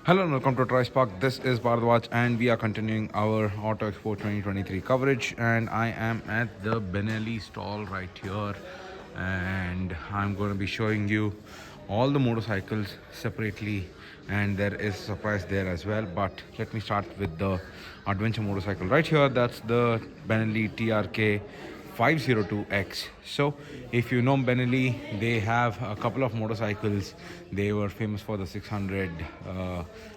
Hello and welcome to DriveSpark. This is Bharadwaj and we are continuing our Auto Expo 2023 coverage, and I am at the Benelli stall right here, and I'm going to be showing you all the motorcycles separately, and there is a surprise there as well. But let me start with the adventure motorcycle right here. That's the Benelli TRK 502X. So if you know Benelli, they have a couple of motorcycles. They were famous for the 600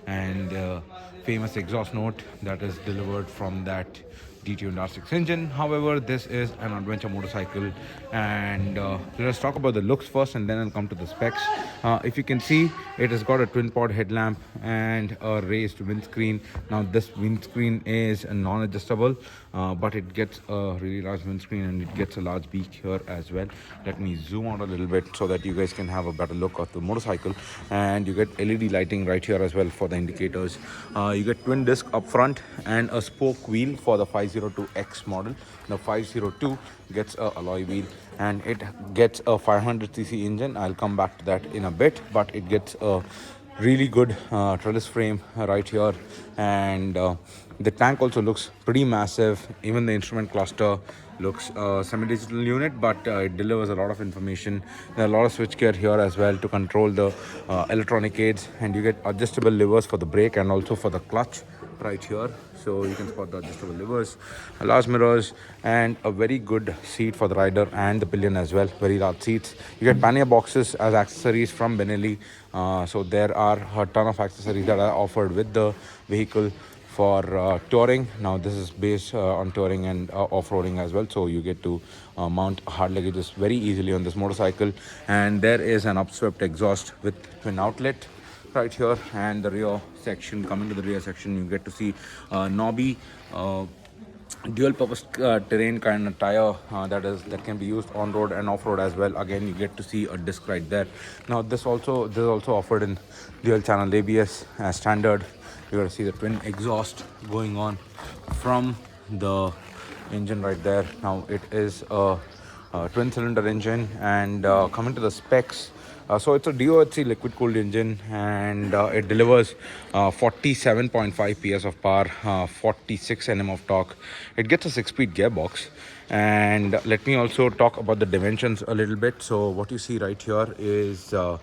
and famous exhaust note that is delivered from that detuned R6 engine. However, this is an adventure motorcycle, and let us talk about the looks first and then I'll come to the specs. If you can see, it has got a twin pod headlamp and a raised windscreen. Now this windscreen is non-adjustable, but it gets a really large windscreen and it gets a large beak here as well. Let me zoom out a little bit so that you guys can have a better look of the motorcycle, and you get LED lighting right here as well for the indicators. You get twin disc up front and a spoke wheel for the 502X model. The 502 gets a alloy wheel and it gets a 500cc engine. I'll come back to that in a bit, but it gets a really good trellis frame right here, and the tank also looks pretty massive. Even the instrument cluster looks semi-digital unit, but it delivers a lot of information. There are a lot of switchgear here as well to control the electronic aids, and you get adjustable levers for the brake and also for the clutch right here, so you can spot the adjustable levers, large mirrors, and a very good seat for the rider and the pillion as well. Very large seats. You get pannier boxes as accessories from Benelli, so there are a ton of accessories that are offered with the vehicle for touring. Now this is based on touring and off-roading as well, so you get to mount hard luggages very easily on this motorcycle. And there is an upswept exhaust with twin outlet right here, and the rear section. Coming to the rear section, you get to see knobby dual purpose terrain kind of tire that can be used on road and off road as well. Again, you get to see a disc right there. Now this is also offered in dual channel ABS as standard. You got to see the twin exhaust going on from the engine right there. Now it is a twin cylinder engine, and coming to the specs, so it's a DOHC liquid cooled engine, and it delivers 47.5 PS of power, 46 Nm of torque. It gets a 6-speed gearbox. And let me also talk about the dimensions a little bit. So what you see right here is a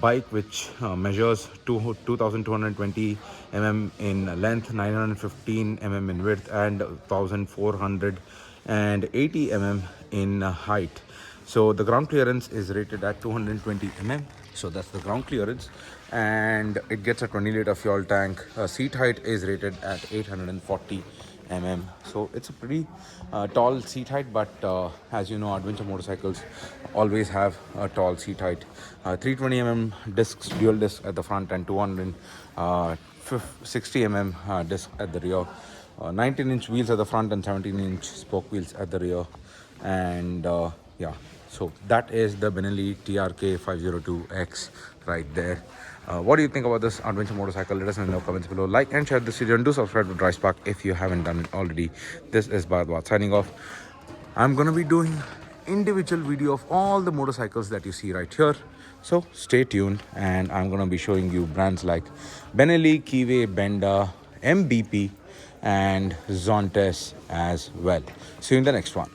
bike which measures 2220 mm in length, 915 mm in width, and 1480 mm in height. So the ground clearance is rated at 220 mm. So that's the ground clearance, and it gets a 20-liter fuel tank. Seat height is rated at 840 mm. So it's a pretty tall seat height, but as you know, adventure motorcycles always have a tall seat height. 320 mm discs, dual disc at the front, and 260 mm disc at the rear. 19-inch wheels at the front and 17-inch spoke wheels at the rear. And yeah, so that is the Benelli TRK 502X right there. What do you think about this adventure motorcycle? Let us know in the comments below. Like and share this video, and do subscribe to DriveSpark if you haven't done it already. This is Bharadwaj signing off. I'm gonna be doing individual video of all the motorcycles that you see right here, so stay tuned. And I'm gonna be showing you brands like Benelli, Kiwi, Benda, MBP, and Zontes as well. See you in the next one.